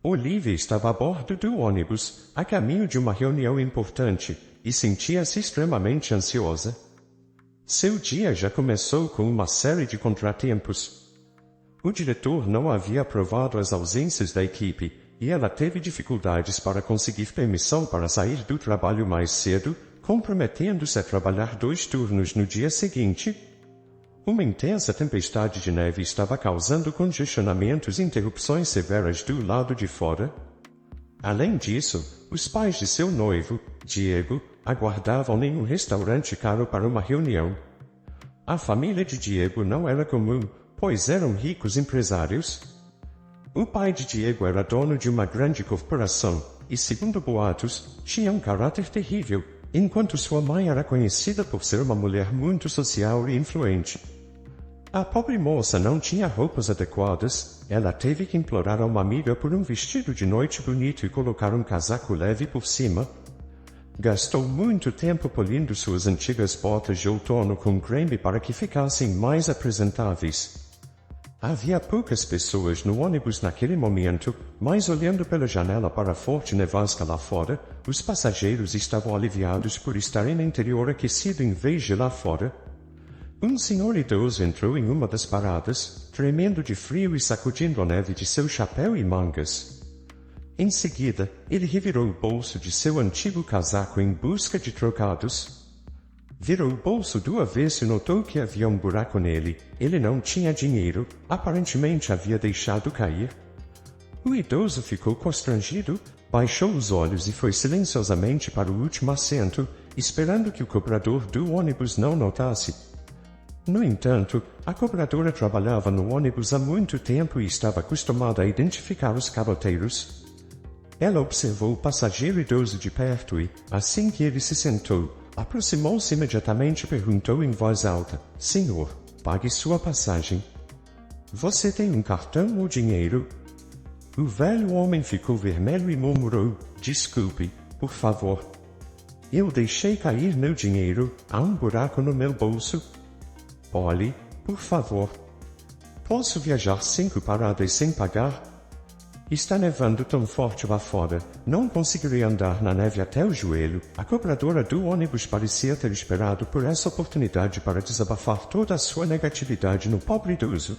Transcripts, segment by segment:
Olivia estava a bordo do ônibus, a caminho de uma reunião importante, e sentia-se extremamente ansiosa. Seu dia já começou com uma série de contratempos. O diretor não havia aprovado as ausências da equipe, e ela teve dificuldades para conseguir permissão para sair do trabalho mais cedo, comprometendo-se a trabalhar 2 turnos no dia seguinte. Uma intensa tempestade de neve estava causando congestionamentos e interrupções severas do lado de fora. Além disso, os pais de seu noivo, Diego, aguardavam em um restaurante caro para uma reunião. A família de Diego não era comum, pois eram ricos empresários. O pai de Diego era dono de uma grande corporação, e segundo boatos, tinha um caráter terrível, enquanto sua mãe era conhecida por ser uma mulher muito social e influente. A pobre moça não tinha roupas adequadas, ela teve que implorar a uma amiga por um vestido de noite bonito e colocar um casaco leve por cima. Gastou muito tempo polindo suas antigas botas de outono com creme para que ficassem mais apresentáveis. Havia poucas pessoas no ônibus naquele momento, mas olhando pela janela para a forte nevasca lá fora, os passageiros estavam aliviados por estarem no interior aquecido em vez de lá fora. Um senhor idoso entrou em uma das paradas, tremendo de frio e sacudindo a neve de seu chapéu e mangas. Em seguida, ele revirou o bolso de seu antigo casaco em busca de trocados. Virou o bolso do avesso e notou que havia um buraco nele. Ele não tinha dinheiro, aparentemente havia deixado cair. O idoso ficou constrangido, baixou os olhos e foi silenciosamente para o último assento, esperando que o cobrador do ônibus não notasse. No entanto, a cobradora trabalhava no ônibus há muito tempo e estava acostumada a identificar os caboteiros. Ela observou o passageiro idoso de perto e, assim que ele se sentou, aproximou-se imediatamente e perguntou em voz alta: "Senhor, pague sua passagem. Você tem um cartão ou dinheiro?" O velho homem ficou vermelho e murmurou: "Desculpe, por favor. Eu deixei cair meu dinheiro, há um buraco no meu bolso." "Olhe, por favor. Posso viajar 5 paradas sem pagar? Está nevando tão forte lá fora, não conseguirei andar na neve até o joelho." A cobradora do ônibus parecia ter esperado por essa oportunidade para desabafar toda a sua negatividade no pobre idoso.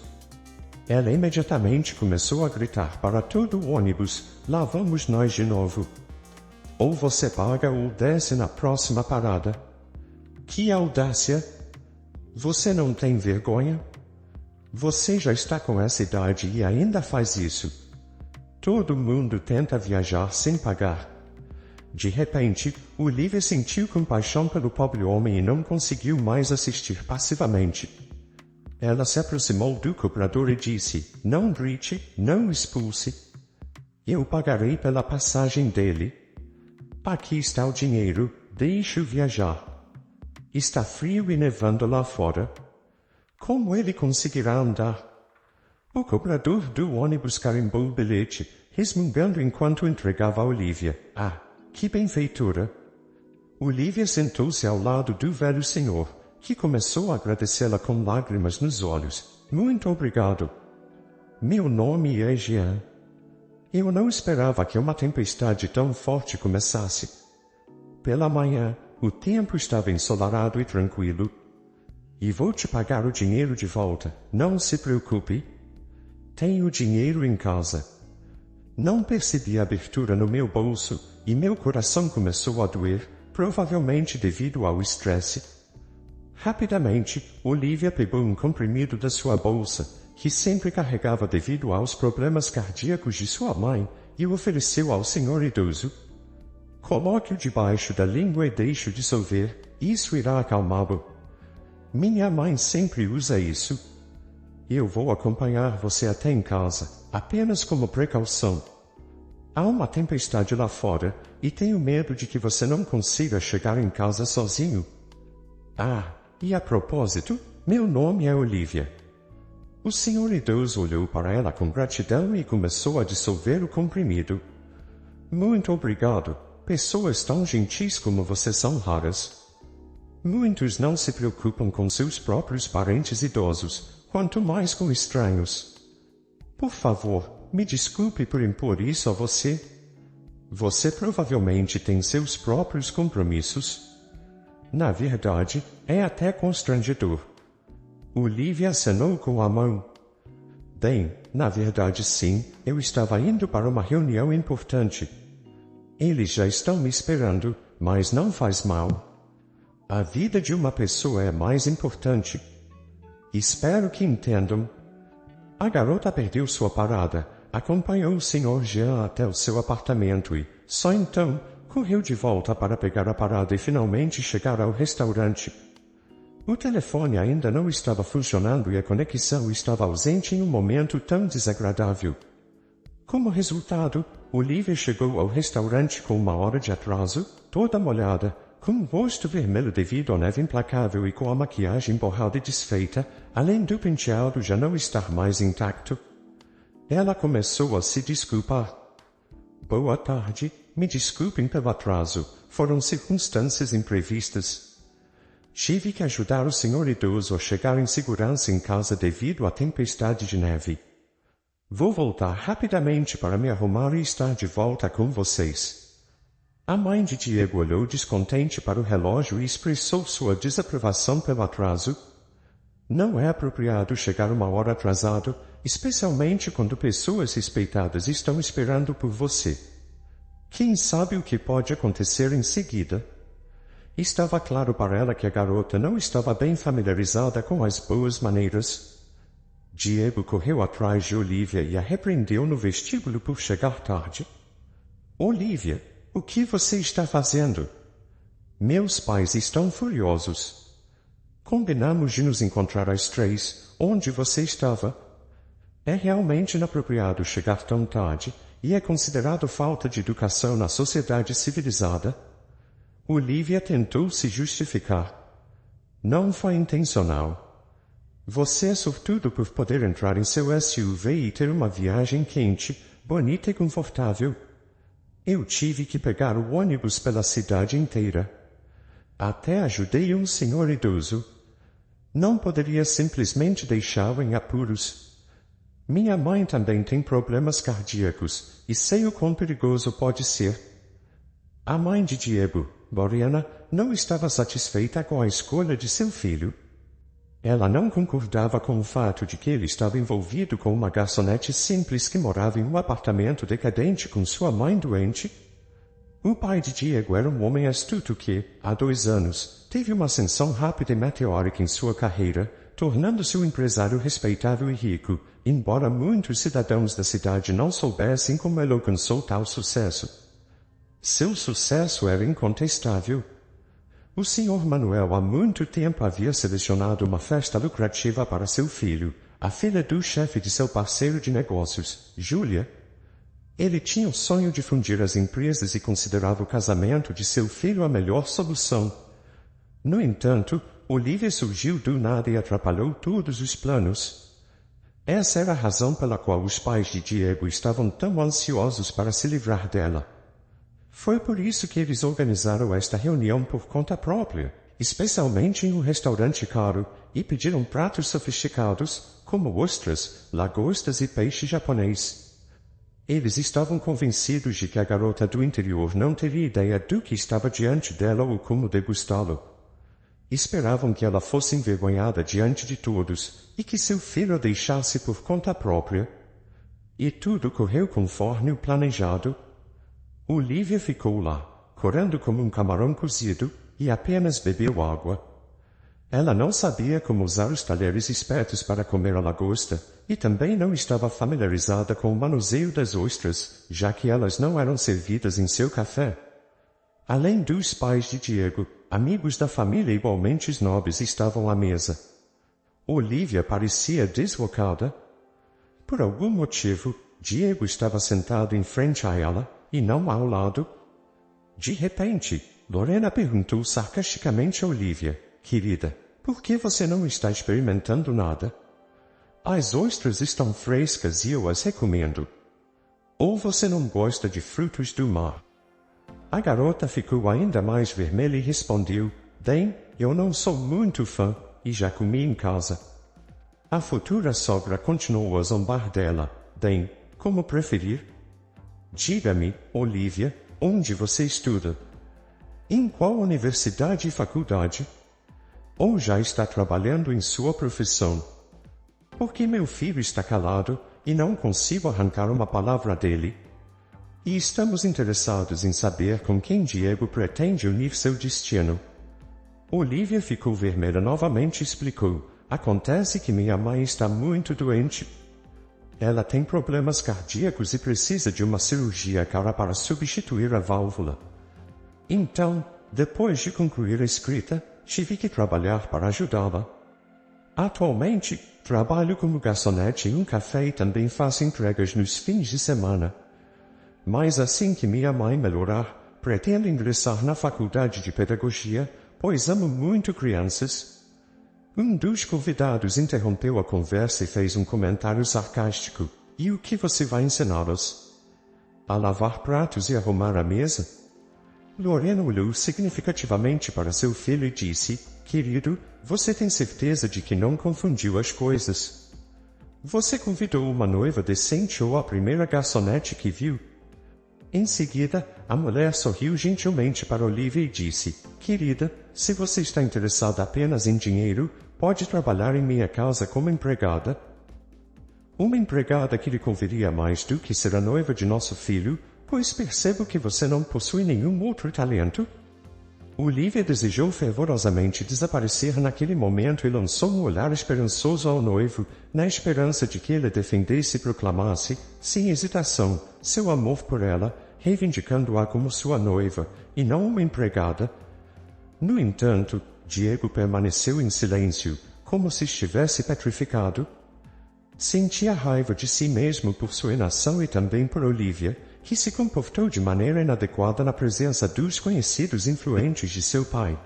Ela imediatamente começou a gritar para todo o ônibus: "Lá vamos nós de novo. Ou você paga ou desce na próxima parada." "Que audácia! Você não tem vergonha? Você já está com essa idade e ainda faz isso. Todo mundo tenta viajar sem pagar." De repente, Olivia sentiu compaixão pelo pobre homem e não conseguiu mais assistir passivamente. Ela se aproximou do cobrador e disse: "Não grite, não expulse. Eu pagarei pela passagem dele. Aqui está o dinheiro, deixe-o viajar. Está frio e nevando lá fora. Como ele conseguirá andar?" O cobrador do ônibus carimbou o bilhete, resmungando enquanto entregava a Olivia. Ah, que benfeitora! Olivia sentou-se ao lado do velho senhor, que começou a agradecê-la com lágrimas nos olhos. "Muito obrigado. Meu nome é Jean. Eu não esperava que uma tempestade tão forte começasse. Pela manhã, o tempo estava ensolarado e tranquilo. E vou te pagar o dinheiro de volta, não se preocupe. Tenho dinheiro em casa." Não percebi a abertura no meu bolso, e meu coração começou a doer, provavelmente devido ao estresse. Rapidamente, Olivia pegou um comprimido da sua bolsa, que sempre carregava devido aos problemas cardíacos de sua mãe, e o ofereceu ao senhor idoso. "Coloque-o debaixo da língua e deixe-o dissolver, isso irá acalmá-lo. Minha mãe sempre usa isso. Eu vou acompanhar você até em casa, apenas como precaução. Há uma tempestade lá fora, e tenho medo de que você não consiga chegar em casa sozinho. Ah, e a propósito, meu nome é Olivia." O senhor idoso olhou para ela com gratidão e começou a dissolver o comprimido. "Muito obrigado. Pessoas tão gentis como você são raras. Muitos não se preocupam com seus próprios parentes idosos, quanto mais com estranhos. Por favor, me desculpe por impor isso a você. Você provavelmente tem seus próprios compromissos. Na verdade, é até constrangedor. Olivia acenou com a mão. Bem, na verdade sim, eu estava indo para uma reunião importante. Eles já estão me esperando, mas não faz mal. A vida de uma pessoa é mais importante. Espero que entendam. A garota perdeu sua parada, acompanhou o Sr. Jean até o seu apartamento e, só então, correu de volta para pegar a parada e finalmente chegar ao restaurante. O telefone ainda não estava funcionando e a conexão estava ausente em um momento tão desagradável. Como resultado, Olivia chegou ao restaurante com 1 hora de atraso, toda molhada, com o rosto vermelho devido à neve implacável e com a maquiagem borrada e desfeita, além do penteado já não estar mais intacto. Ela começou a se desculpar. Boa tarde, me desculpem pelo atraso, foram circunstâncias imprevistas. Tive que ajudar o senhor idoso a chegar em segurança em casa devido à tempestade de neve. Vou voltar rapidamente para me arrumar e estar de volta com vocês. A mãe de Diego olhou descontente para o relógio e expressou sua desaprovação pelo atraso. Não é apropriado chegar 1 hora atrasado, especialmente quando pessoas respeitadas estão esperando por você. Quem sabe o que pode acontecer em seguida? Estava claro para ela que a garota não estava bem familiarizada com as boas maneiras. Diego correu atrás de Olivia e a repreendeu no vestíbulo por chegar tarde. Olivia, o que você está fazendo? Meus pais estão furiosos. Combinamos de nos encontrar às 3, onde você estava. É realmente inapropriado chegar tão tarde e é considerado falta de educação na sociedade civilizada. Olivia tentou se justificar. Não foi intencional. Você é sortudo por poder entrar em seu SUV e ter uma viagem quente, bonita e confortável. Eu tive que pegar o ônibus pela cidade inteira. Até ajudei um senhor idoso. Não poderia simplesmente deixá-lo em apuros. Minha mãe também tem problemas cardíacos, e sei o quão perigoso pode ser. A mãe de Diego, Lorena, não estava satisfeita com a escolha de seu filho. Ela não concordava com o fato de que ele estava envolvido com uma garçonete simples que morava em um apartamento decadente com sua mãe doente. O pai de Diego era um homem astuto que, há 2 anos, teve uma ascensão rápida e meteórica em sua carreira, tornando-se um empresário respeitável e rico, embora muitos cidadãos da cidade não soubessem como ele alcançou tal sucesso. Seu sucesso era incontestável. O Sr. Manuel há muito tempo havia selecionado uma festa lucrativa para seu filho, a filha do chefe de seu parceiro de negócios, Júlia. Ele tinha o sonho de fundir as empresas e considerava o casamento de seu filho a melhor solução. No entanto, Olivia surgiu do nada e atrapalhou todos os planos. Essa era a razão pela qual os pais de Diego estavam tão ansiosos para se livrar dela. Foi por isso que eles organizaram esta reunião por conta própria, especialmente em um restaurante caro, e pediram pratos sofisticados, como ostras, lagostas e peixe japonês. Eles estavam convencidos de que a garota do interior não teria ideia do que estava diante dela ou como degustá-lo. Esperavam que ela fosse envergonhada diante de todos, e que seu filho a deixasse por conta própria. E tudo correu conforme o planejado. Olivia ficou lá, correndo como um camarão cozido, e apenas bebeu água. Ela não sabia como usar os talheres espertos para comer a lagosta, e também não estava familiarizada com o manuseio das ostras, já que elas não eram servidas em seu café. Além dos pais de Diego, amigos da família igualmente snobs estavam à mesa. Olivia parecia deslocada. Por algum motivo, Diego estava sentado em frente a ela, e não ao lado. De repente, Lorena perguntou sarcasticamente a Olivia, querida, por que você não está experimentando nada? As ostras estão frescas e eu as recomendo. Ou você não gosta de frutos do mar? A garota ficou ainda mais vermelha e respondeu, bem, eu não sou muito fã, e já comi em casa. A futura sogra continuou a zombar dela, bem, Como preferir. Diga-me, Olivia, onde você estuda? Em qual universidade e faculdade? Ou já está trabalhando em sua profissão? Porque meu filho está calado e não consigo arrancar uma palavra dele. E estamos interessados em saber com quem Diego pretende unir seu destino. Olivia ficou vermelha novamente e explicou. Acontece que minha mãe está muito doente. Ela tem problemas cardíacos e precisa de uma cirurgia para substituir a válvula. Então, depois de concluir a escrita, tive que trabalhar para ajudá-la. Atualmente, trabalho como garçonete em um café e também faço entregas nos fins de semana. Mas assim que minha mãe melhorar, pretendo ingressar na faculdade de pedagogia, pois amo muito crianças. Um dos convidados interrompeu a conversa e fez um comentário sarcástico. E o que você vai ensiná-los? A lavar pratos e arrumar a mesa? Lorena olhou significativamente para seu filho e disse, querido, você tem certeza de que não confundiu as coisas? Você convidou uma noiva decente ou a primeira garçonete que viu? Em seguida, a mulher sorriu gentilmente para Olivia e disse, querida, se você está interessada apenas em dinheiro, pode trabalhar em minha casa como empregada. Uma empregada que lhe conviria mais do que ser a noiva de nosso filho, pois percebo que você não possui nenhum outro talento. Olivia desejou fervorosamente desaparecer naquele momento e lançou um olhar esperançoso ao noivo, na esperança de que ele defendesse e proclamasse, sem hesitação, seu amor por ela, reivindicando-a como sua noiva, e não uma empregada. No entanto, Diego permaneceu em silêncio, como se estivesse petrificado. Sentia raiva de si mesmo por sua inação e também por Olivia, que se comportou de maneira inadequada na presença dos conhecidos influentes de seu pai.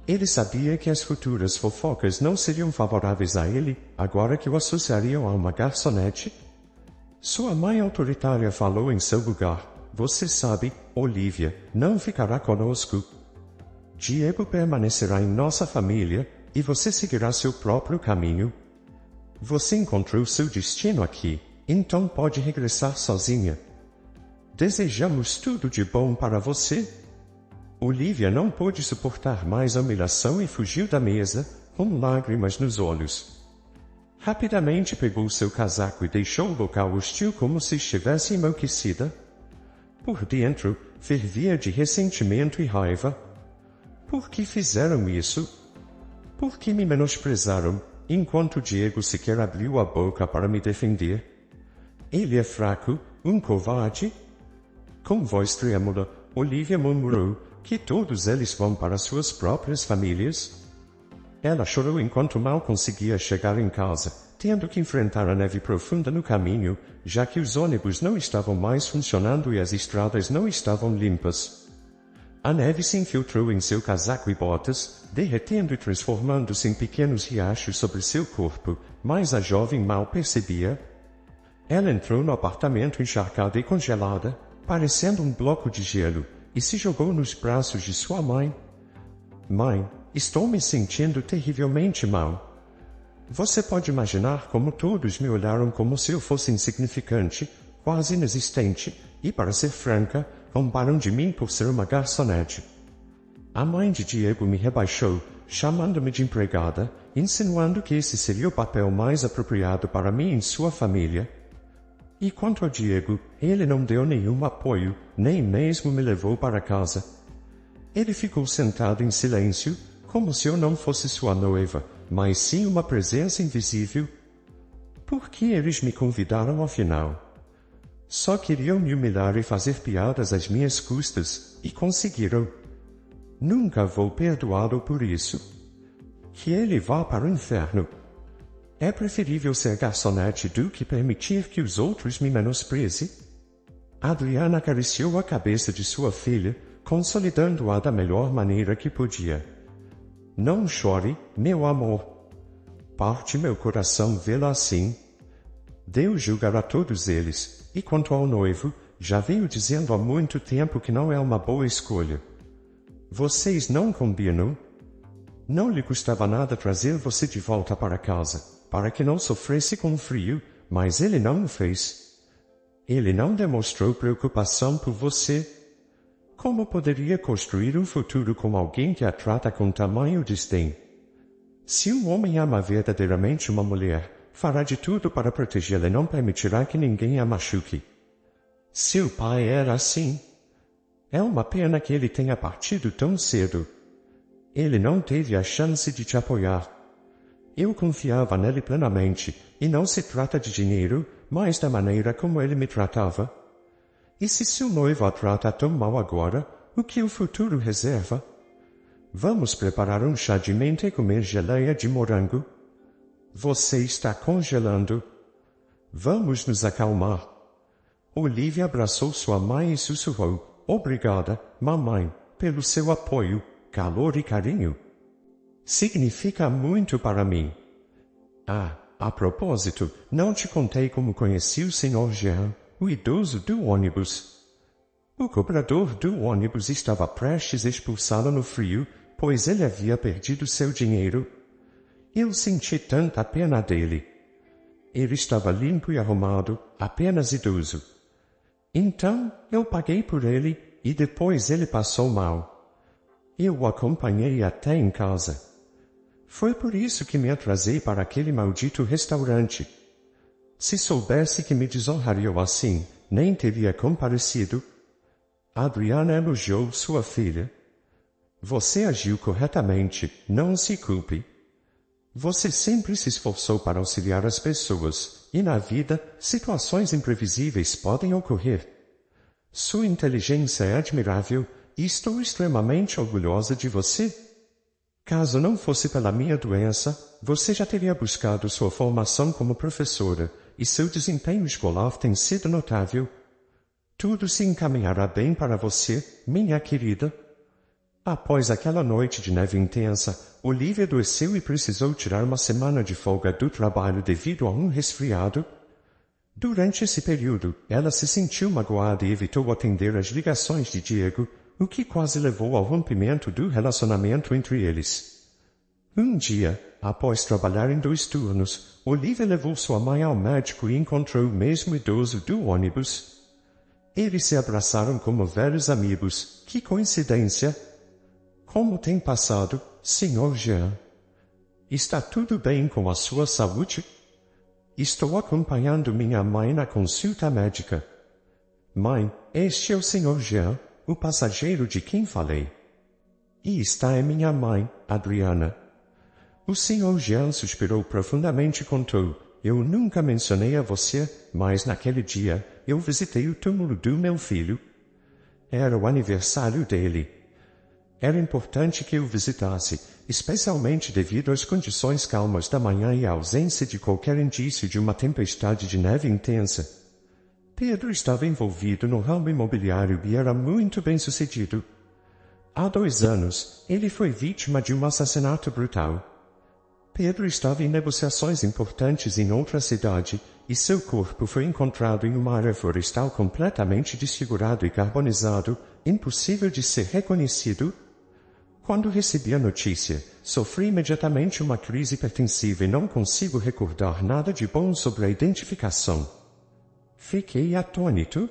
Ele sabia que as futuras fofocas não seriam favoráveis a ele, agora que o associariam a uma garçonete. Sua mãe autoritária falou em seu lugar. Você sabe, Olivia, não ficará conosco. Diego permanecerá em nossa família, e você seguirá seu próprio caminho. Você encontrou seu destino aqui, então pode regressar sozinha. Desejamos tudo de bom para você. Olivia não pôde suportar mais a humilhação e fugiu da mesa, com lágrimas nos olhos. Rapidamente pegou seu casaco e deixou o local hostil como se estivesse enlouquecida. Por dentro, fervia de ressentimento e raiva. Por que fizeram isso? Por que me menosprezaram, enquanto Diego sequer abriu a boca para me defender? Ele é fraco, um covarde? Com voz trêmula, Olivia murmurou que todos eles vão para suas próprias famílias. Ela chorou enquanto mal conseguia chegar em casa, tendo que enfrentar a neve profunda no caminho, já que os ônibus não estavam mais funcionando e as estradas não estavam limpas. A neve se infiltrou em seu casaco e botas, derretendo e transformando-se em pequenos riachos sobre seu corpo, mas a jovem mal percebia. Ela entrou no apartamento encharcada e congelada, parecendo um bloco de gelo, e se jogou nos braços de sua mãe. Mãe, estou me sentindo terrivelmente mal. Você pode imaginar como todos me olharam como se eu fosse insignificante, quase inexistente, e, para ser franca, zombaram de mim por ser uma garçonete. A mãe de Diego me rebaixou, chamando-me de empregada, insinuando que esse seria o papel mais apropriado para mim em sua família. E quanto a Diego, ele não deu nenhum apoio, nem mesmo me levou para casa. Ele ficou sentado em silêncio, como se eu não fosse sua noiva, mas sim uma presença invisível. Por que eles me convidaram afinal? Só queriam me humilhar e fazer piadas às minhas custas, e conseguiram. Nunca vou perdoá-lo por isso. Que ele vá para o inferno. É preferível ser garçonete do que permitir que os outros me menosprezem. Adriana acariciou a cabeça de sua filha, consolidando-a da melhor maneira que podia. Não chore, meu amor. Parte meu coração vê-la assim. Deus julgará todos eles, e quanto ao noivo, já venho dizendo há muito tempo que não é uma boa escolha. Vocês não combinam? Não lhe custava nada trazer você de volta para casa, para que não sofresse com frio, mas ele não o fez. Ele não demonstrou preocupação por você. Como poderia construir um futuro com alguém que a trata com tamanho desdém? Se um homem ama verdadeiramente uma mulher, fará de tudo para protegê-la e não permitirá que ninguém a machuque. Seu pai era assim. É uma pena que ele tenha partido tão cedo. Ele não teve a chance de te apoiar. Eu confiava nele plenamente, e não se trata de dinheiro, mas da maneira como ele me tratava. E se seu noivo a trata tão mal agora, o que o futuro reserva? Vamos preparar um chá de menta e comer geleia de morango? Você está congelando. Vamos nos acalmar. Olivia abraçou sua mãe e sussurrou: Obrigada, mamãe, pelo seu apoio, calor e carinho. Significa muito para mim. Ah, a propósito, não te contei como conheci o Sr. Jean, o idoso do ônibus. O cobrador do ônibus estava prestes a expulsá-lo no frio, pois ele havia perdido seu dinheiro. Eu senti tanta pena dele. Ele estava limpo e arrumado, apenas idoso. Então, eu paguei por ele, e depois ele passou mal. Eu o acompanhei até em casa. Foi por isso que me atrasei para aquele maldito restaurante. Se soubesse que me desonrariam assim, nem teria comparecido. Adriana elogiou sua filha. Você agiu corretamente, não se culpe. Você sempre se esforçou para auxiliar as pessoas, e na vida, situações imprevisíveis podem ocorrer. Sua inteligência é admirável, e estou extremamente orgulhosa de você. Caso não fosse pela minha doença, você já teria buscado sua formação como professora, e seu desempenho escolar tem sido notável. Tudo se encaminhará bem para você, minha querida. Após aquela noite de neve intensa, Olivia adoeceu e precisou tirar uma semana de folga do trabalho devido a um resfriado. Durante esse período, ela se sentiu magoada e evitou atender as ligações de Diego, o que quase levou ao rompimento do relacionamento entre eles. Um dia, após trabalhar em 2 turnos, Olivia levou sua mãe ao médico e encontrou o mesmo idoso do ônibus. Eles se abraçaram como velhos amigos. Que coincidência! Como tem passado, Sr. Jean? Está tudo bem com a sua saúde? Estou acompanhando minha mãe na consulta médica. Mãe, este é o Sr. Jean, o passageiro de quem falei. E está é minha mãe, Adriana. O Sr. Jean suspirou profundamente e contou: Eu nunca mencionei a você, mas naquele dia eu visitei o túmulo do meu filho. Era o aniversário dele. Era importante que eu visitasse, especialmente devido às condições calmas da manhã e à ausência de qualquer indício de uma tempestade de neve intensa. Pedro estava envolvido no ramo imobiliário e era muito bem-sucedido. Há 2 anos, ele foi vítima de um assassinato brutal. Pedro estava em negociações importantes em outra cidade, e seu corpo foi encontrado em uma área florestal completamente desfigurado e carbonizado, impossível de ser reconhecido. Quando recebi a notícia, sofri imediatamente uma crise hipertensiva e não consigo recordar nada de bom sobre a identificação. Fiquei atônito.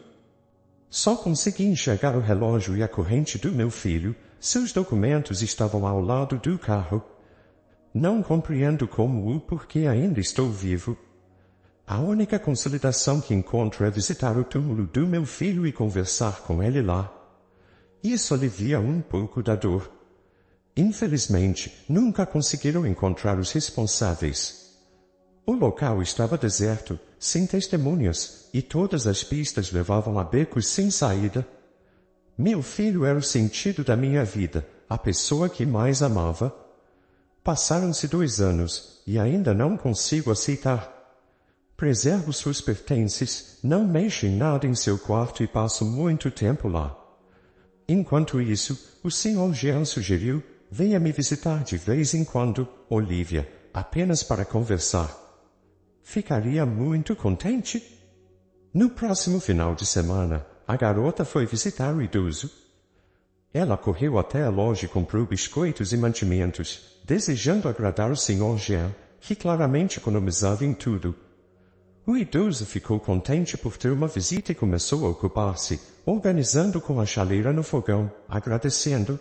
Só consegui enxergar o relógio e a corrente do meu filho. Seus documentos estavam ao lado do carro. Não compreendo como ou porquê ainda estou vivo. A única consolidação que encontro é visitar o túmulo do meu filho e conversar com ele lá. Isso alivia um pouco da dor. Infelizmente, nunca conseguiram encontrar os responsáveis. O local estava deserto, sem testemunhas, e todas as pistas levavam a becos sem saída. Meu filho era o sentido da minha vida, a pessoa que mais amava. Passaram-se 2 anos, e ainda não consigo aceitar. Preservo seus pertences, não mexo em nada em seu quarto e passo muito tempo lá. Enquanto isso, o Sr. Jean sugeriu: venha me visitar de vez em quando, Olivia, apenas para conversar. Ficaria muito contente. No próximo final de semana, a garota foi visitar o idoso. Ela correu até a loja e comprou biscoitos e mantimentos, desejando agradar o Sr. Jean, que claramente economizava em tudo. O idoso ficou contente por ter uma visita e começou a ocupar-se, organizando com a chaleira no fogão, agradecendo.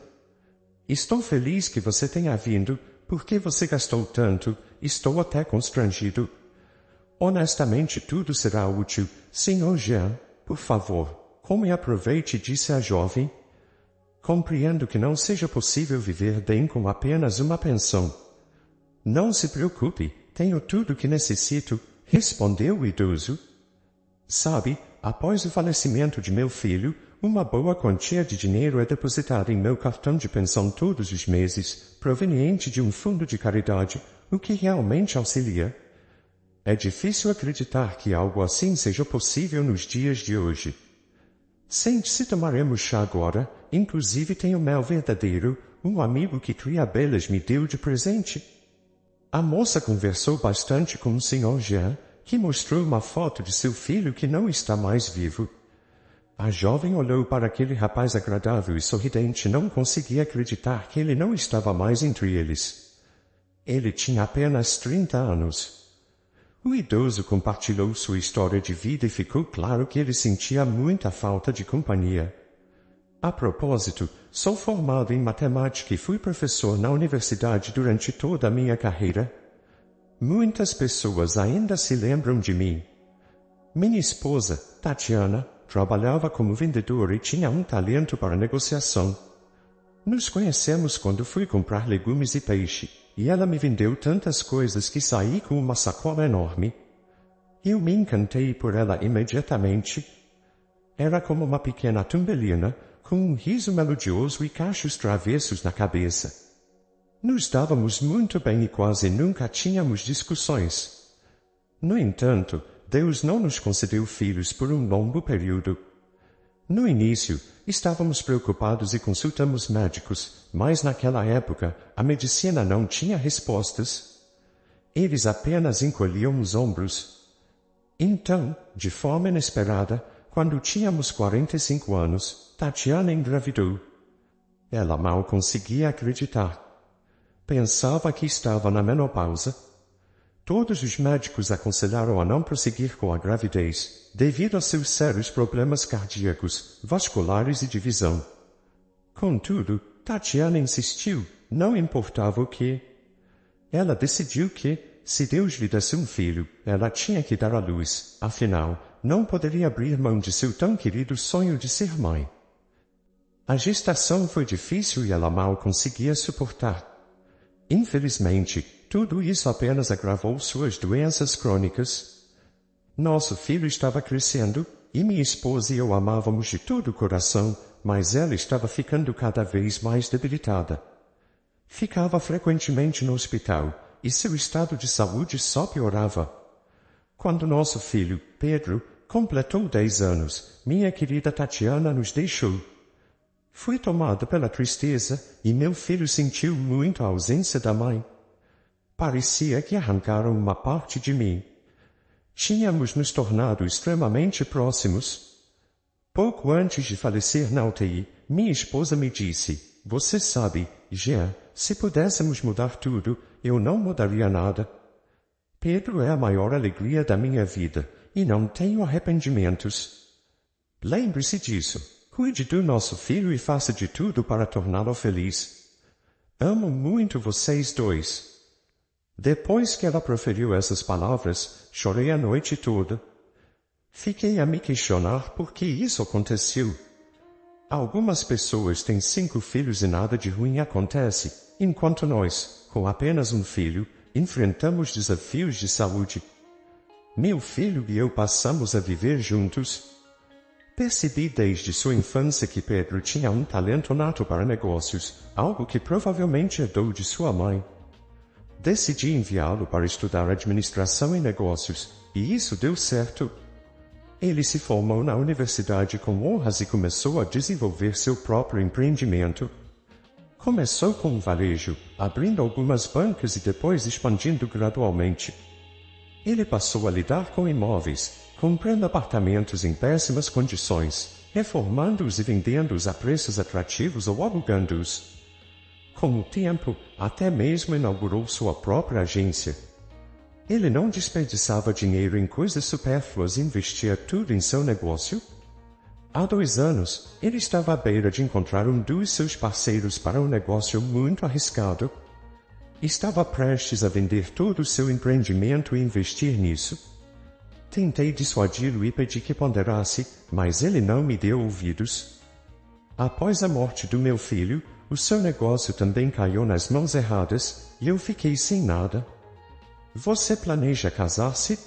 Estou feliz que você tenha vindo, porque você gastou tanto, estou até constrangido. Honestamente tudo será útil, Sr. Jean, por favor, come e aproveite, disse a jovem. Compreendo que não seja possível viver bem com apenas uma pensão. Não se preocupe, tenho tudo o que necessito, respondeu o idoso. Sabe, após o falecimento de meu filho, uma boa quantia de dinheiro é depositada em meu cartão de pensão todos os meses, proveniente de um fundo de caridade, o que realmente auxilia. É difícil acreditar que algo assim seja possível nos dias de hoje. Sente-se, tomaremos chá agora, inclusive tenho mel verdadeiro, um amigo que cria abelhas me deu de presente. A moça conversou bastante com o Sr. Jean, que mostrou uma foto de seu filho que não está mais vivo. A jovem olhou para aquele rapaz agradável e sorridente e não conseguia acreditar que ele não estava mais entre eles. Ele tinha apenas 30 anos. O idoso compartilhou sua história de vida e ficou claro que ele sentia muita falta de companhia. A propósito, sou formado em matemática e fui professor na universidade durante toda a minha carreira. Muitas pessoas ainda se lembram de mim. Minha esposa, Tatiana, trabalhava como vendedora e tinha um talento para negociação. Nos conhecemos quando fui comprar legumes e peixe, e ela me vendeu tantas coisas que saí com uma sacola enorme. Eu me encantei por ela imediatamente. Era como uma pequena tumbelina, com um riso melodioso e cachos travessos na cabeça. Nos dávamos muito bem e quase nunca tínhamos discussões. No entanto, Deus não nos concedeu filhos por um longo período. No início, estávamos preocupados e consultamos médicos, mas naquela época, a medicina não tinha respostas. Eles apenas encolhiam os ombros. Então, de forma inesperada, quando tínhamos 45 anos, Tatiana engravidou. Ela mal conseguia acreditar. Pensava que estava na menopausa. Todos os médicos aconselharam a não prosseguir com a gravidez, devido a seus sérios problemas cardíacos, vasculares e de visão. Contudo, Tatiana insistiu, não importava o que. Ela decidiu que, se Deus lhe desse um filho, ela tinha que dar à luz, afinal, não poderia abrir mão de seu tão querido sonho de ser mãe. A gestação foi difícil e ela mal conseguia suportar. Infelizmente, tudo isso apenas agravou suas doenças crônicas. Nosso filho estava crescendo, e minha esposa e eu amávamos de todo o coração, mas ela estava ficando cada vez mais debilitada. Ficava frequentemente no hospital, e seu estado de saúde só piorava. Quando nosso filho, Pedro, completou 10 anos, minha querida Tatiana nos deixou. Fui tomada pela tristeza, e meu filho sentiu muito a ausência da mãe. Parecia que arrancaram uma parte de mim. Tínhamos nos tornado extremamente próximos. Pouco antes de falecer na UTI, minha esposa me disse, você sabe, Jean, se pudéssemos mudar tudo, eu não mudaria nada. Pedro é a maior alegria da minha vida, e não tenho arrependimentos. Lembre-se disso. Cuide do nosso filho e faça de tudo para torná-lo feliz. Amo muito vocês dois. Depois que ela proferiu essas palavras, chorei a noite toda. Fiquei a me questionar por que isso aconteceu. Algumas pessoas têm 5 filhos e nada de ruim acontece, enquanto nós, com apenas um filho, enfrentamos desafios de saúde. Meu filho e eu passamos a viver juntos. Percebi desde sua infância que Pedro tinha um talento nato para negócios, algo que provavelmente herdou de sua mãe. Decidi enviá-lo para estudar administração e negócios, e isso deu certo. Ele se formou na universidade com honras e começou a desenvolver seu próprio empreendimento. Começou com um varejo, abrindo algumas bancas e depois expandindo gradualmente. Ele passou a lidar com imóveis, comprando apartamentos em péssimas condições, reformando-os e vendendo-os a preços atrativos ou alugando-os. Com o tempo, até mesmo inaugurou sua própria agência. Ele não desperdiçava dinheiro em coisas supérfluas e investia tudo em seu negócio? Há 2 anos, ele estava à beira de encontrar um dos seus parceiros para um negócio muito arriscado. Estava prestes a vender todo o seu empreendimento e investir nisso. Tentei dissuadi-lo e pedi que ponderasse, mas ele não me deu ouvidos. Após a morte do meu filho, o seu negócio também caiu nas mãos erradas, e eu fiquei sem nada. Você planeja casar-se?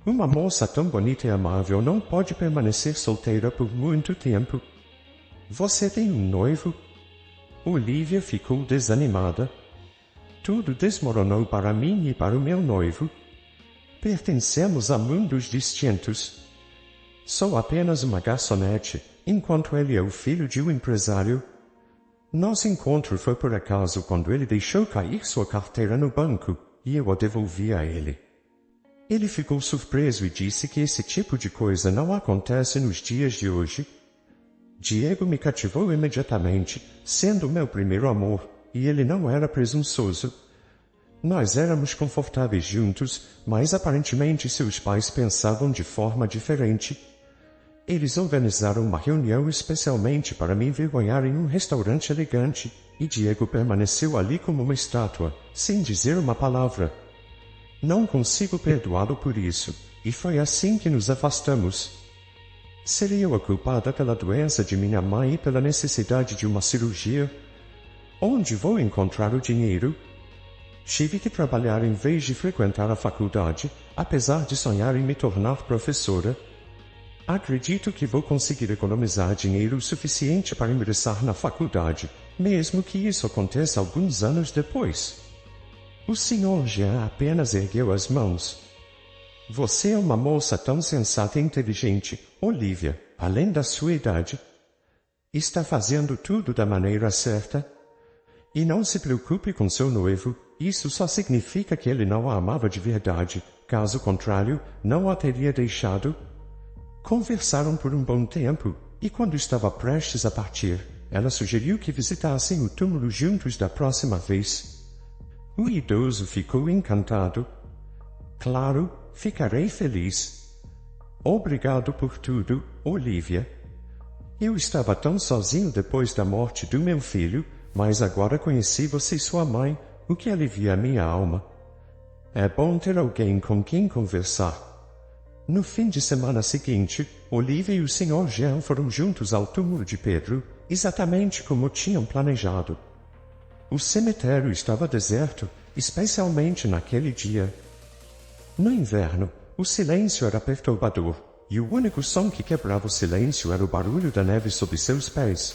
Uma moça tão bonita e amável não pode permanecer solteira por muito tempo. Você tem um noivo? Olivia ficou desanimada. Tudo desmoronou para mim e para o meu noivo. Pertencemos a mundos distintos. Sou apenas uma garçonete, enquanto ele é o filho de um empresário. Nosso encontro foi por acaso quando ele deixou cair sua carteira no banco, e eu a devolvi a ele. Ele ficou surpreso e disse que esse tipo de coisa não acontece nos dias de hoje. Diego me cativou imediatamente, sendo meu primeiro amor, e ele não era presunçoso. Nós éramos confortáveis juntos, mas aparentemente seus pais pensavam de forma diferente. Eles organizaram uma reunião especialmente para me envergonhar em um restaurante elegante, e Diego permaneceu ali como uma estátua, sem dizer uma palavra. Não consigo perdoá-lo por isso, e foi assim que nos afastamos. Seria eu a culpada pela doença de minha mãe e pela necessidade de uma cirurgia? Onde vou encontrar o dinheiro? Tive que trabalhar em vez de frequentar a faculdade, apesar de sonhar em me tornar professora. Acredito que vou conseguir economizar dinheiro suficiente para ingressar na faculdade, mesmo que isso aconteça alguns anos depois. O Sr. Jean apenas ergueu as mãos. Você é uma moça tão sensata e inteligente, Olivia, além da sua idade. Está fazendo tudo da maneira certa. E não se preocupe com seu noivo, isso só significa que ele não a amava de verdade, caso contrário, não a teria deixado. Conversaram por um bom tempo, e quando estava prestes a partir, ela sugeriu que visitassem o túmulo juntos da próxima vez. O idoso ficou encantado. Claro, ficarei feliz. Obrigado por tudo, Olivia. Eu estava tão sozinho depois da morte do meu filho, mas agora conheci você e sua mãe, o que alivia minha alma. É bom ter alguém com quem conversar. No fim de semana seguinte, Olivia e o Sr. Jean foram juntos ao túmulo de Pedro, exatamente como tinham planejado. O cemitério estava deserto, especialmente naquele dia. No inverno, o silêncio era perturbador, e o único som que quebrava o silêncio era o barulho da neve sob seus pés.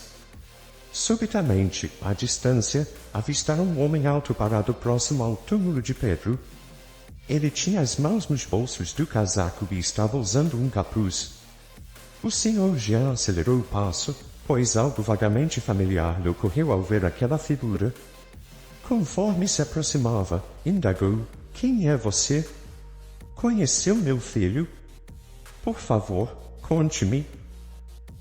Subitamente, à distância, avistaram um homem alto parado próximo ao túmulo de Pedro. Ele tinha as mãos nos bolsos do casaco e estava usando um capuz. O Sr. Jean acelerou o passo, pois algo vagamente familiar lhe ocorreu ao ver aquela figura. Conforme se aproximava, indagou: quem é você? Conheceu meu filho? Por favor, conte-me.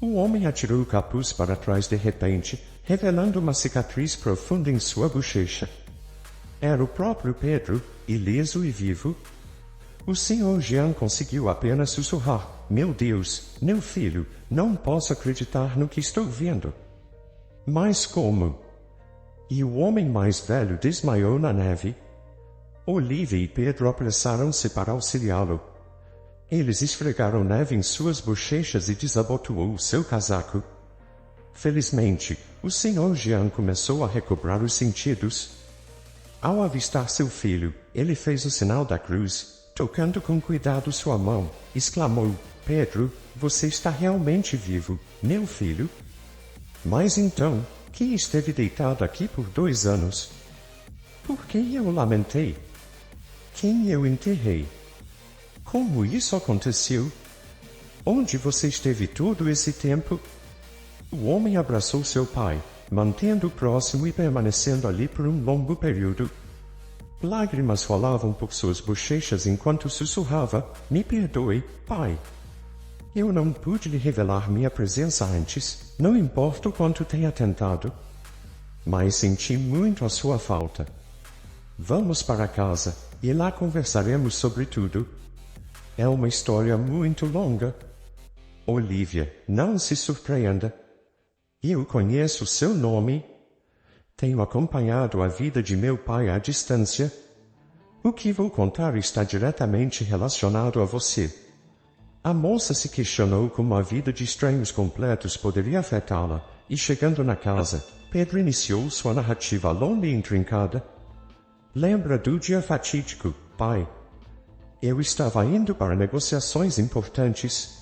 O homem atirou o capuz para trás de repente, revelando uma cicatriz profunda em sua bochecha. Era o próprio Pedro, ileso e vivo. O Sr. Jean conseguiu apenas sussurrar: meu Deus, meu filho, não posso acreditar no que estou vendo. Mas como? E o homem mais velho desmaiou na neve. Olivia e Pedro apressaram-se para auxiliá-lo. Eles esfregaram neve em suas bochechas e desabotoou o seu casaco. Felizmente, o Sr. Jean começou a recobrar os sentidos. Ao avistar seu filho, ele fez o sinal da cruz, tocando com cuidado sua mão, exclamou: Pedro, você está realmente vivo, meu filho? Mas então, quem esteve deitado aqui por 2 anos? Por quem eu lamentei? Quem eu enterrei? Como isso aconteceu? Onde você esteve todo esse tempo? O homem abraçou seu pai, mantendo-o próximo e permanecendo ali por um longo período. Lágrimas rolavam por suas bochechas enquanto sussurrava: me perdoe, pai. Eu não pude lhe revelar minha presença antes, não importa o quanto tenha tentado. Mas senti muito a sua falta. Vamos para casa. e lá conversaremos sobre tudo. É uma história muito longa. Olivia, não se surpreenda. Eu conheço seu nome. Tenho acompanhado a vida de meu pai à distância. O que vou contar está diretamente relacionado a você. A moça se questionou como a vida de estranhos completos poderia afetá-la, e chegando na casa, Pedro iniciou sua narrativa longa e intrincada. Lembra do dia fatídico, pai? Eu estava indo para negociações importantes.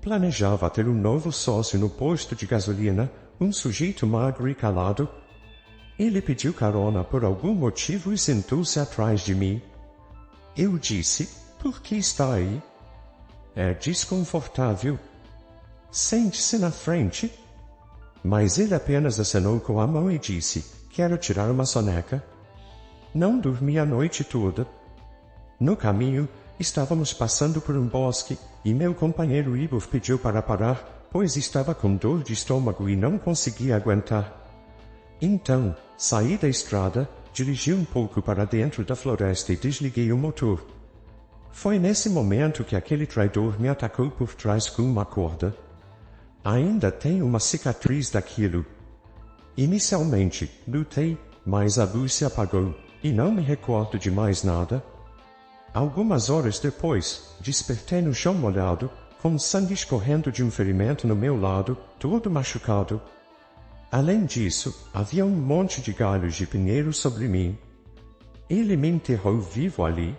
Planejava ter um novo sócio no posto de gasolina, um sujeito magro e calado. Ele pediu carona por algum motivo e sentou-se atrás de mim. Eu disse, por que está aí? É desconfortável. Sente-se na frente. Mas ele apenas acenou com a mão e disse, quero tirar uma soneca. Não dormi a noite toda. No caminho, estávamos passando por um bosque, e meu companheiro Igor pediu para parar, pois estava com dor de estômago e não conseguia aguentar. Então, saí da estrada, dirigi um pouco para dentro da floresta e desliguei o motor. Foi nesse momento que aquele traidor me atacou por trás com uma corda. Ainda tenho uma cicatriz daquilo. Inicialmente, lutei, mas a luz se apagou, e não me recordo de mais nada. Algumas horas depois, despertei no chão molhado, com sangue escorrendo de um ferimento no meu lado, todo machucado. Além disso, havia um monte de galhos de pinheiro sobre mim. Ele me enterrou vivo ali.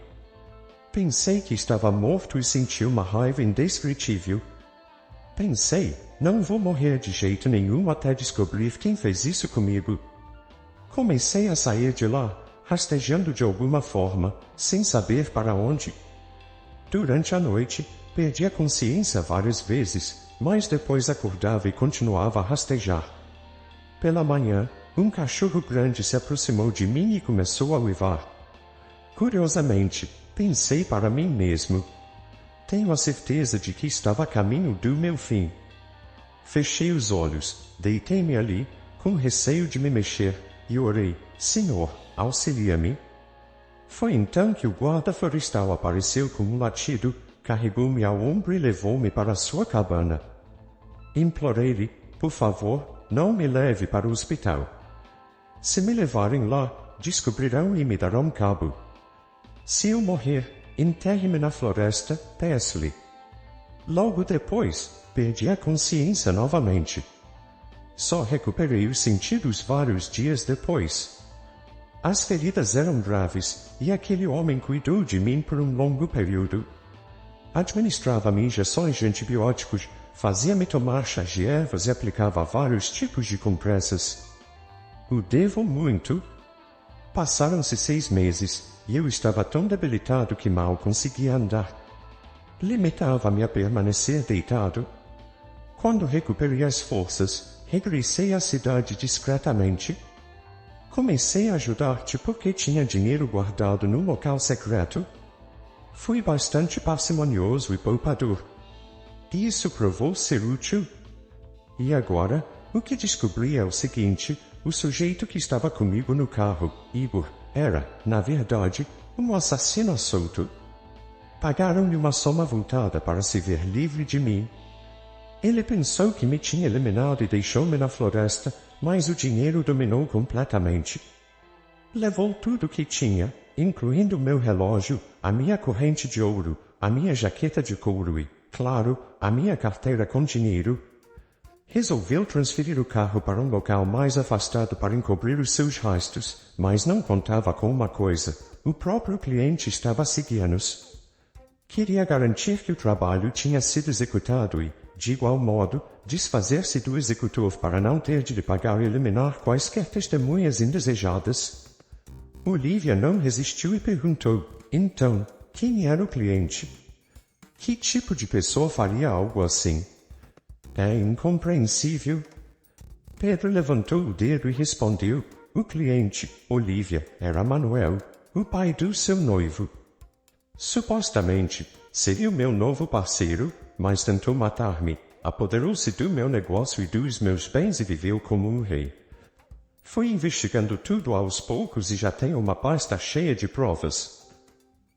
Pensei que estava morto e senti uma raiva indescritível. Pensei, não vou morrer de jeito nenhum até descobrir quem fez isso comigo. Comecei a sair de lá, rastejando de alguma forma, sem saber para onde. Durante a noite, perdi a consciência várias vezes, mas depois acordava e continuava a rastejar. Pela manhã, um cachorro grande se aproximou de mim e começou a uivar. Curiosamente, pensei para mim mesmo. Tenho a certeza de que estava a caminho do meu fim. Fechei os olhos, deitei-me ali, com receio de me mexer, e orei, Senhor, auxilia-me. Foi então que o guarda florestal apareceu com um latido, carregou-me ao ombro e levou-me para sua cabana. Implorei-lhe, por favor, não me leve para o hospital. Se me levarem lá, descobrirão e me darão cabo. Se eu morrer, enterre-me na floresta, peço-lhe. Logo depois, perdi a consciência novamente. Só recuperei os sentidos vários dias depois. As feridas eram graves, e aquele homem cuidou de mim por um longo período. Administrava-me injeções de antibióticos, fazia-me tomar chás de ervas e aplicava vários tipos de compressas. O devo muito. Passaram-se 6 meses, e eu estava tão debilitado que mal conseguia andar. Limitava-me a permanecer deitado. Quando recuperei as forças, regressei à cidade discretamente. Comecei a ajudar-te porque tinha dinheiro guardado num local secreto. Fui bastante parcimonioso e poupador. E isso provou ser útil. E agora, o que descobri é o seguinte: o sujeito que estava comigo no carro, Igor, era, na verdade, um assassino solto. Pagaram-lhe uma soma avultada para se ver livre de mim. Ele pensou que me tinha eliminado e deixou-me na floresta, mas o dinheiro dominou completamente. Levou tudo o que tinha, incluindo meu relógio, a minha corrente de ouro, a minha jaqueta de couro e, claro, a minha carteira com dinheiro. Resolveu transferir o carro para um local mais afastado para encobrir os seus rastros, mas não contava com uma coisa: o próprio cliente estava a seguir-nos. Queria garantir que o trabalho tinha sido executado e, de igual modo, desfazer-se do executor para não ter de lhe pagar e eliminar quaisquer testemunhas indesejadas. Olivia não resistiu e perguntou: então, quem era o cliente? Que tipo de pessoa faria algo assim? É incompreensível. Pedro levantou o dedo e respondeu: o cliente, Olivia, era Manuel, o pai do seu noivo. Supostamente, seria o meu novo parceiro, mas tentou matar-me, apoderou-se do meu negócio e dos meus bens e viveu como um rei. Fui investigando tudo aos poucos e já tenho uma pasta cheia de provas.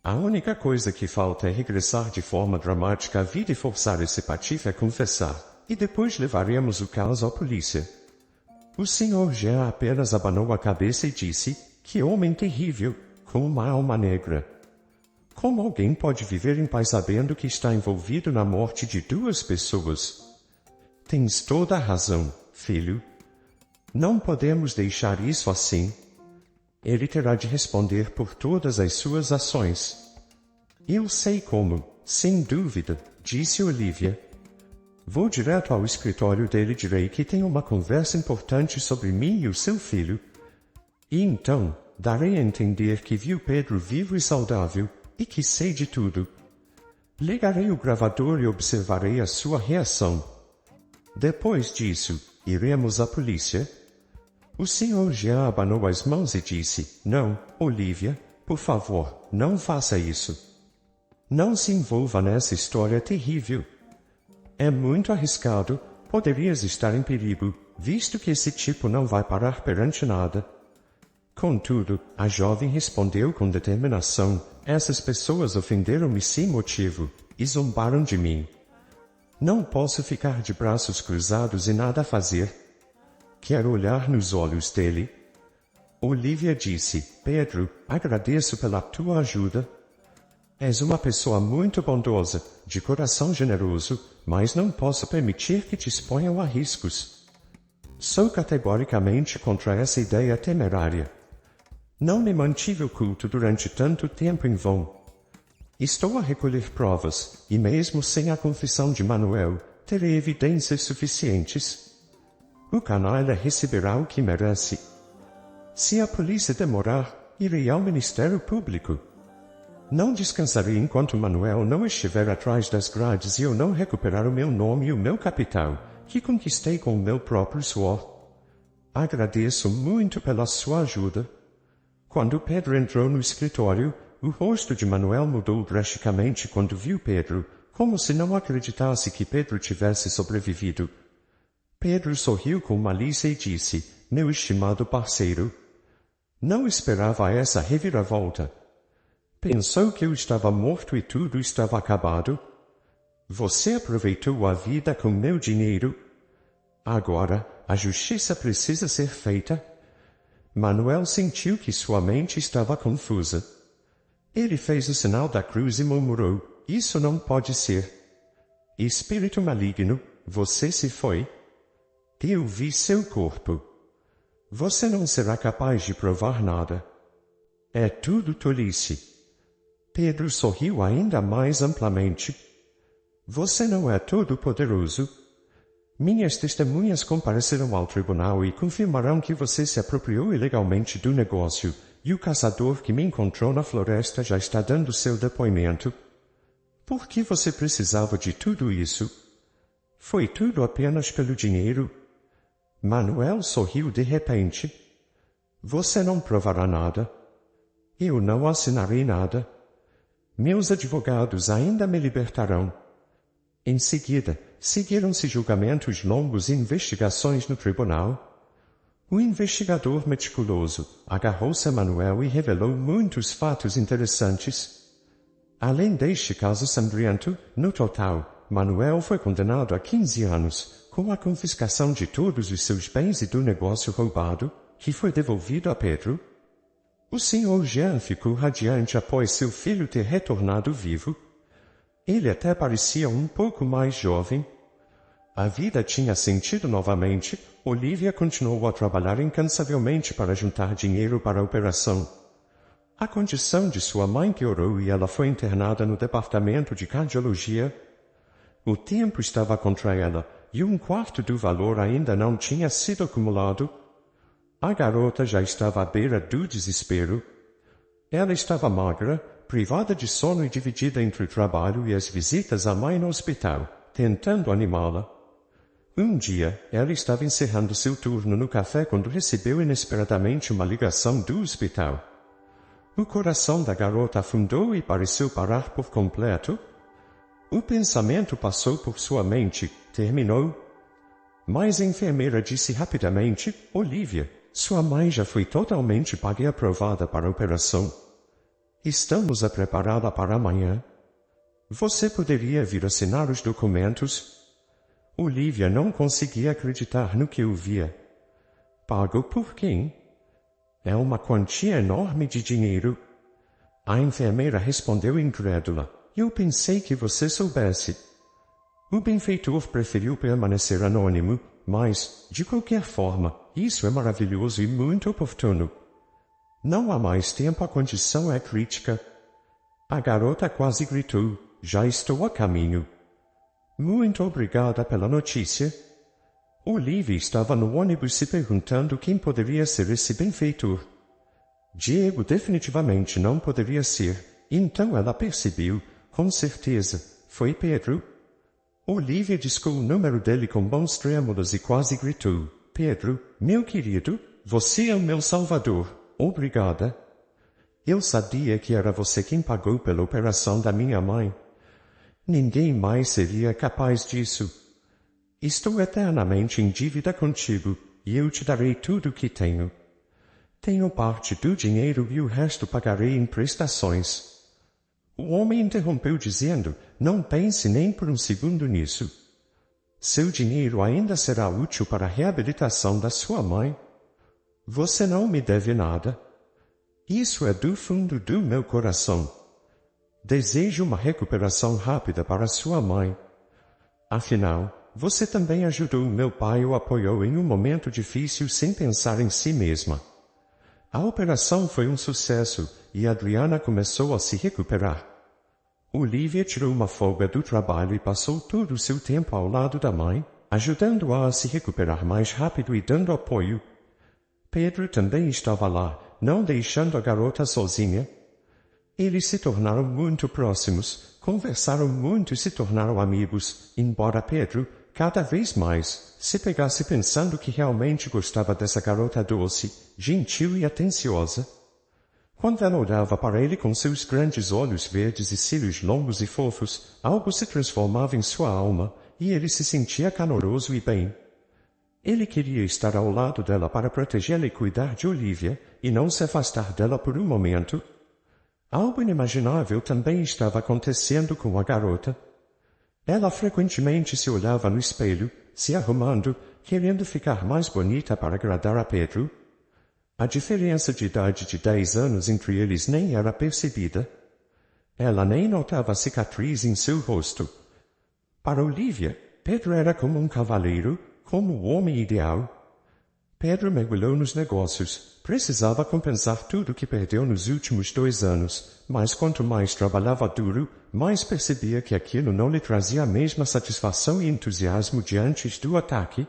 A única coisa que falta é regressar de forma dramática à vida e forçar esse patife a confessar, e depois levaremos o caso à polícia. O Sr. Jean apenas abanou a cabeça e disse, que homem terrível, com uma alma negra. Como alguém pode viver em paz sabendo que está envolvido na morte de 2 pessoas? Tens toda a razão, filho. Não podemos deixar isso assim. Ele terá de responder por todas as suas ações. Eu sei como, sem dúvida, disse Olivia. Vou direto ao escritório dele e direi que tenho uma conversa importante sobre mim e o seu filho. E então, darei a entender que viu Pedro vivo e saudável, e que sei de tudo. Ligarei o gravador e observarei a sua reação. Depois disso, iremos à polícia. O Sr. Jean abanou as mãos e disse, não, Olivia, por favor, não faça isso. Não se envolva nessa história terrível. É muito arriscado, poderias estar em perigo, visto que esse tipo não vai parar perante nada. Contudo, a jovem respondeu com determinação, essas pessoas ofenderam-me sem motivo, e zombaram de mim. Não posso ficar de braços cruzados e nada fazer. Quero olhar nos olhos dele. Olivia disse, Pedro, agradeço pela tua ajuda. És uma pessoa muito bondosa, de coração generoso, mas não posso permitir que te exponham a riscos. Sou categoricamente contra essa ideia temerária. Não me mantive oculto durante tanto tempo em vão. Estou a recolher provas, e mesmo sem a confissão de Manuel, terei evidências suficientes. O canalha receberá o que merece. Se a polícia demorar, irei ao Ministério Público. Não descansarei enquanto Manuel não estiver atrás das grades e eu não recuperar o meu nome e o meu capital, que conquistei com o meu próprio suor. Agradeço muito pela sua ajuda. Quando Pedro entrou no escritório, o rosto de Manuel mudou drasticamente quando viu Pedro, como se não acreditasse que Pedro tivesse sobrevivido. Pedro sorriu com malícia e disse, meu estimado parceiro. Não esperava essa reviravolta. Pensou que eu estava morto e tudo estava acabado? Você aproveitou a vida com meu dinheiro. Agora, a justiça precisa ser feita. Manuel sentiu que sua mente estava confusa. Ele fez o sinal da cruz e murmurou, isso não pode ser. Espírito maligno, você se foi? Eu vi seu corpo. Você não será capaz de provar nada. É tudo tolice. Pedro sorriu ainda mais amplamente. Você não é todo-poderoso? Minhas testemunhas comparecerão ao tribunal e confirmarão que você se apropriou ilegalmente do negócio, e o caçador que me encontrou na floresta já está dando seu depoimento. Por que você precisava de tudo isso? Foi tudo apenas pelo dinheiro? Manuel sorriu de repente. Você não provará nada. Eu não assinarei nada. Meus advogados ainda me libertarão. Em seguida, seguiram-se julgamentos longos e investigações no tribunal. O investigador meticuloso agarrou-se a Manuel e revelou muitos fatos interessantes. Além deste caso sangrento, no total, Manuel foi condenado a 15 anos, com a confiscação de todos os seus bens e do negócio roubado, que foi devolvido a Pedro. O Sr. Jean ficou radiante após seu filho ter retornado vivo. Ele até parecia um pouco mais jovem. A vida tinha sentido novamente. Olivia continuou a trabalhar incansavelmente para juntar dinheiro para a operação. A condição de sua mãe piorou e ela foi internada no departamento de cardiologia. O tempo estava contra ela, e 1/4 do valor ainda não tinha sido acumulado. A garota já estava à beira do desespero. Ela estava magra, privada de sono e dividida entre o trabalho e as visitas à mãe no hospital, tentando animá-la. Um dia, ela estava encerrando seu turno no café quando recebeu inesperadamente uma ligação do hospital. O coração da garota afundou e pareceu parar por completo. O pensamento passou por sua mente, terminou. Mas a enfermeira disse rapidamente, Olivia, sua mãe já foi totalmente paga e aprovada para a operação. Estamos a prepará-la para amanhã. Você poderia vir assinar os documentos? Olivia não conseguia acreditar no que ouvia. Pago por quem? É uma quantia enorme de dinheiro. A enfermeira respondeu incrédula. Eu pensei que você soubesse. O benfeitor preferiu permanecer anônimo, mas, de qualquer forma, isso é maravilhoso e muito oportuno. Não há mais tempo, a condição é crítica. A garota quase gritou. Já estou a caminho. Muito obrigada pela notícia. Olivia estava no ônibus se perguntando quem poderia ser esse benfeitor. Diego definitivamente não poderia ser, então ela percebeu, com certeza, foi Pedro. Olivia discou o número dele com bons trêmulos e quase gritou. Pedro, meu querido, você é o meu salvador. Obrigada. Eu sabia que era você quem pagou pela operação da minha mãe. Ninguém mais seria capaz disso. Estou eternamente em dívida contigo, e eu te darei tudo o que tenho. Tenho parte do dinheiro e o resto pagarei em prestações. O homem interrompeu dizendo, não pense nem por um segundo nisso. Seu dinheiro ainda será útil para a reabilitação da sua mãe. Você não me deve nada. Isso é do fundo do meu coração. Desejo uma recuperação rápida para sua mãe. Afinal, você também ajudou meu pai e o apoiou em um momento difícil sem pensar em si mesma. A operação foi um sucesso e Adriana começou a se recuperar. Olivia tirou uma folga do trabalho e passou todo o seu tempo ao lado da mãe, ajudando-a a se recuperar mais rápido e dando apoio. Pedro também estava lá, não deixando a garota sozinha. Eles se tornaram muito próximos, conversaram muito e se tornaram amigos, embora Pedro, cada vez mais, se pegasse pensando que realmente gostava dessa garota doce, gentil e atenciosa. Quando ela olhava para ele com seus grandes olhos verdes e cílios longos e fofos, algo se transformava em sua alma, e ele se sentia caloroso e bem. Ele queria estar ao lado dela para protegê-la e cuidar de Olivia, e não se afastar dela por um momento. Algo inimaginável também estava acontecendo com a garota. Ela frequentemente se olhava no espelho, se arrumando, querendo ficar mais bonita para agradar a Pedro. A diferença de idade de 10 anos entre eles nem era percebida. Ela nem notava a cicatriz em seu rosto. Para Olivia, Pedro era como um cavaleiro, como o homem ideal. Pedro mergulhou nos negócios. Precisava compensar tudo que perdeu nos últimos 2 anos, mas quanto mais trabalhava duro, mais percebia que aquilo não lhe trazia a mesma satisfação e entusiasmo de antes do ataque.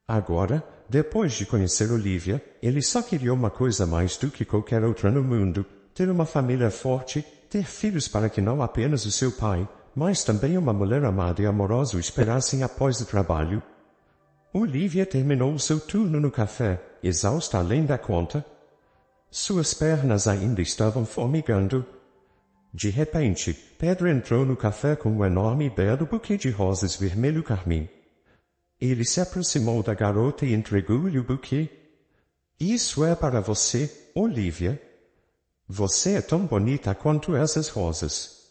Agora, depois de conhecer Olivia, ele só queria uma coisa mais do que qualquer outra no mundo, ter uma família forte, ter filhos para que não apenas o seu pai, mas também uma mulher amada e amorosa o esperassem após o trabalho. Olivia terminou o seu turno no café, exausta além da conta. Suas pernas ainda estavam formigando. De repente, Pedro entrou no café com um enorme e belo buquê de rosas vermelho-carmim. Ele se aproximou da garota e entregou-lhe o buquê. Isso é para você, Olivia. Você é tão bonita quanto essas rosas.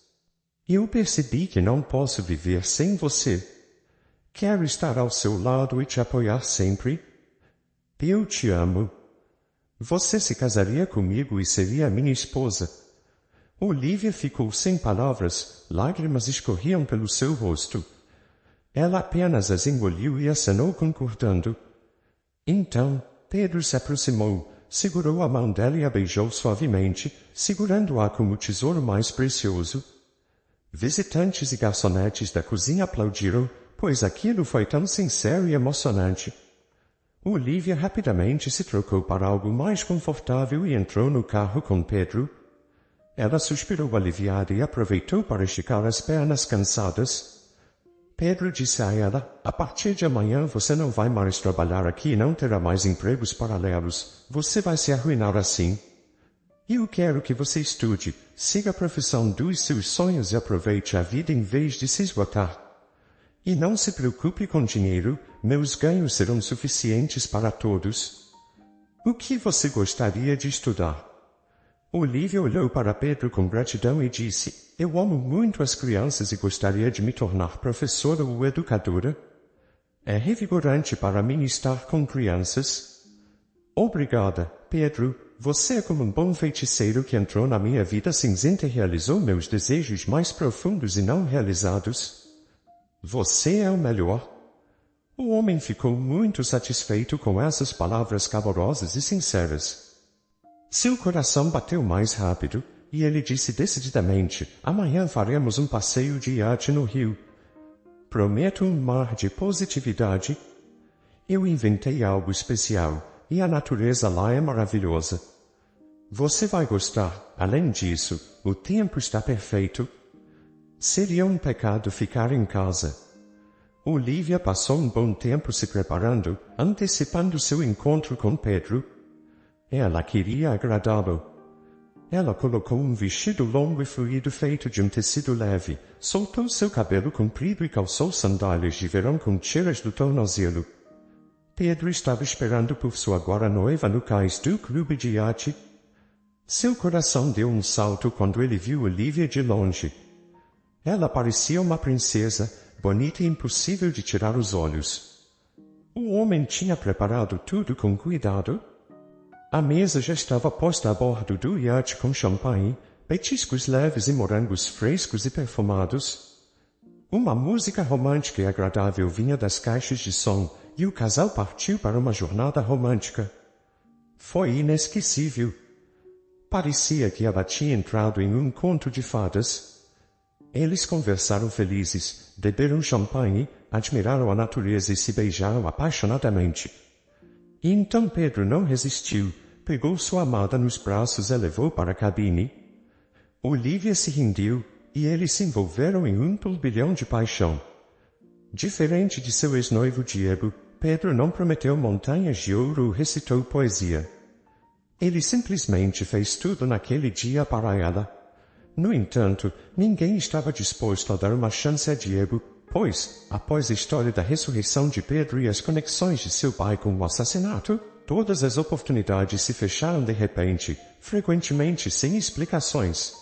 Eu percebi que não posso viver sem você. Quero estar ao seu lado e te apoiar sempre. Eu te amo. Você se casaria comigo e seria minha esposa. Olivia ficou sem palavras, lágrimas escorriam pelo seu rosto. Ela apenas as engoliu e acenou concordando. Então, Pedro se aproximou, segurou a mão dela e a beijou suavemente, segurando-a como o tesouro mais precioso. Visitantes e garçonetes da cozinha aplaudiram, pois aquilo foi tão sincero e emocionante. Olivia rapidamente se trocou para algo mais confortável e entrou no carro com Pedro. Ela suspirou aliviada e aproveitou para esticar as pernas cansadas. Pedro disse a ela, a partir de amanhã você não vai mais trabalhar aqui e não terá mais empregos paralelos. Você vai se arruinar assim. Eu quero que você estude, siga a profissão dos seus sonhos e aproveite a vida em vez de se esgotar. E não se preocupe com dinheiro, meus ganhos serão suficientes para todos. O que você gostaria de estudar? Olívia olhou para Pedro com gratidão e disse: Eu amo muito as crianças e gostaria de me tornar professora ou educadora. É revigorante para mim estar com crianças. Obrigada, Pedro. Você é como um bom feiticeiro que entrou na minha vida cinzenta e realizou meus desejos mais profundos e não realizados. Você é o melhor. O homem ficou muito satisfeito com essas palavras calorosas e sinceras. Seu coração bateu mais rápido, e ele disse decididamente: Amanhã faremos um passeio de iate no rio. Prometo um mar de positividade. Eu inventei algo especial, e a natureza lá é maravilhosa. Você vai gostar. Além disso, o tempo está perfeito. Seria um pecado ficar em casa. Olívia passou um bom tempo se preparando, antecipando seu encontro com Pedro. Ela queria agradá-lo. Ela colocou um vestido longo e fluido feito de um tecido leve, soltou seu cabelo comprido e calçou sandálias de verão com tiras do tornozelo. Pedro estava esperando por sua agora noiva no cais do clube de iate. Seu coração deu um salto quando ele viu Olívia de longe. Ela parecia uma princesa, bonita e impossível de tirar os olhos. O homem tinha preparado tudo com cuidado. A mesa já estava posta a bordo do iate com champanhe, petiscos leves e morangos frescos e perfumados. Uma música romântica e agradável vinha das caixas de som, e o casal partiu para uma jornada romântica. Foi inesquecível. Parecia que ela tinha entrado em um conto de fadas. Eles conversaram felizes, beberam champanhe, admiraram a natureza e se beijaram apaixonadamente. E então Pedro não resistiu, pegou sua amada nos braços e levou para a cabine. Olívia se rendiu, e eles se envolveram em um turbilhão de paixão. Diferente de seu ex-noivo Diego, Pedro não prometeu montanhas de ouro ou recitou poesia. Ele simplesmente fez tudo naquele dia para ela. No entanto, ninguém estava disposto a dar uma chance a Diego, pois, após a história da ressurreição de Pedro e as conexões de seu pai com o assassinato, todas as oportunidades se fecharam de repente, frequentemente sem explicações.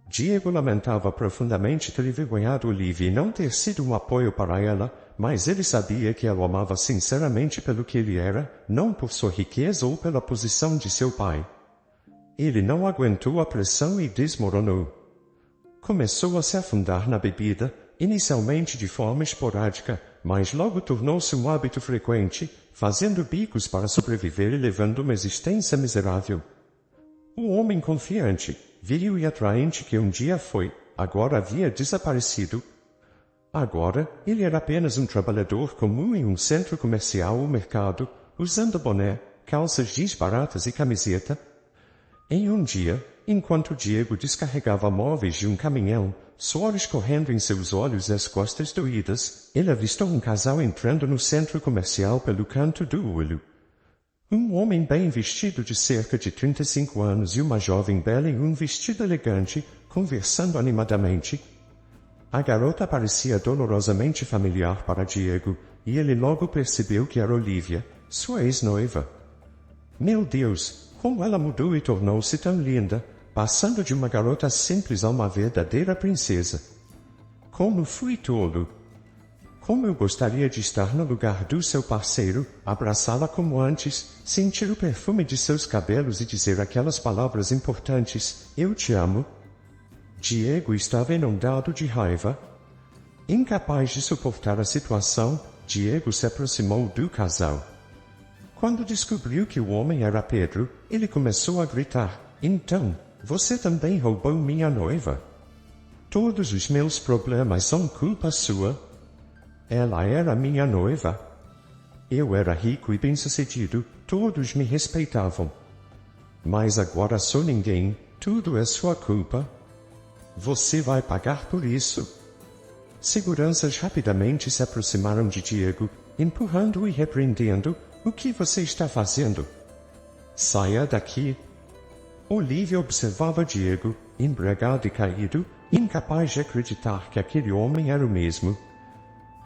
Diego lamentava profundamente ter envergonhado Olívia e não ter sido um apoio para ela, mas ele sabia que ela o amava sinceramente pelo que ele era, não por sua riqueza ou pela posição de seu pai. Ele não aguentou a pressão e desmoronou. Começou a se afundar na bebida, inicialmente de forma esporádica, mas logo tornou-se um hábito frequente, fazendo bicos para sobreviver e levando uma existência miserável. O homem confiante, viril e atraente que um dia foi, agora havia desaparecido. Agora, ele era apenas um trabalhador comum em um centro comercial ou mercado, usando boné, calças jeans baratas e camiseta. Em um dia, enquanto Diego descarregava móveis de um caminhão, suor escorrendo em seus olhos e as costas doídas, ele avistou um casal entrando no centro comercial pelo canto do olho. Um homem bem vestido de cerca de 35 anos e uma jovem bela em um vestido elegante, conversando animadamente. A garota parecia dolorosamente familiar para Diego, e ele logo percebeu que era Olívia, sua ex-noiva. Meu Deus, como ela mudou e tornou-se tão linda, passando de uma garota simples a uma verdadeira princesa. Como fui tolo! Como eu gostaria de estar no lugar do seu parceiro, abraçá-la como antes, sentir o perfume de seus cabelos e dizer aquelas palavras importantes: eu te amo. Diego estava inundado de raiva. Incapaz de suportar a situação, Diego se aproximou do casal. Quando descobriu que o homem era Pedro, ele começou a gritar: então, você também roubou minha noiva? Todos os meus problemas são culpa sua. Ela era minha noiva. Eu era rico e bem-sucedido, todos me respeitavam. Mas agora sou ninguém, tudo é sua culpa. Você vai pagar por isso. Seguranças rapidamente se aproximaram de Diego, empurrando-o e repreendendo: o que você está fazendo? Saia daqui. Olívia observava Diego, embriagado e caído, incapaz de acreditar que aquele homem era o mesmo.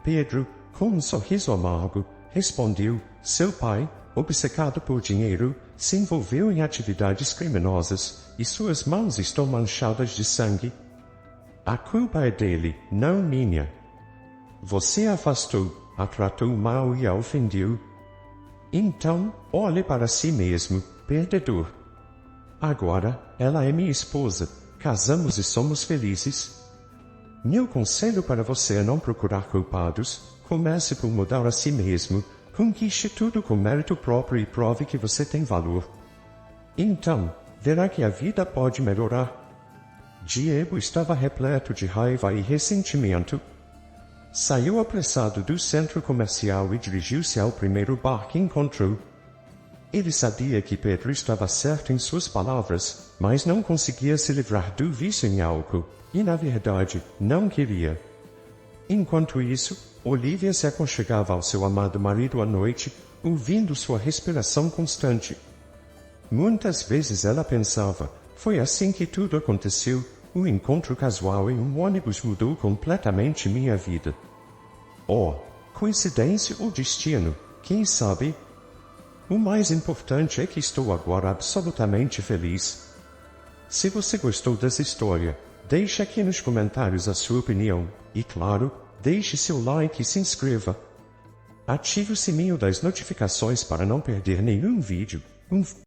Pedro, com um sorriso amargo, respondeu: seu pai, obcecado por dinheiro, se envolveu em atividades criminosas, e suas mãos estão manchadas de sangue. A culpa é dele, não minha. Você a afastou, a tratou mal e a ofendeu. Então, olhe para si mesmo, perdedor. Agora, ela é minha esposa, casamos e somos felizes. Meu conselho para você é não procurar culpados, comece por mudar a si mesmo, conquiste tudo com mérito próprio e prove que você tem valor. Então, verá que a vida pode melhorar. Diego estava repleto de raiva e ressentimento. Saiu apressado do centro comercial e dirigiu-se ao primeiro bar que encontrou. Ele sabia que Pedro estava certo em suas palavras, mas não conseguia se livrar do vício em álcool, e na verdade, não queria. Enquanto isso, Olivia se aconchegava ao seu amado marido à noite, ouvindo sua respiração constante. Muitas vezes ela pensava, foi assim que tudo aconteceu, o encontro casual em um ônibus mudou completamente minha vida. Oh, coincidência ou destino, quem sabe? O mais importante é que estou agora absolutamente feliz. Se você gostou dessa história, deixe aqui nos comentários a sua opinião, e claro, deixe seu like e se inscreva. Ative o sininho das notificações para não perder nenhum vídeo.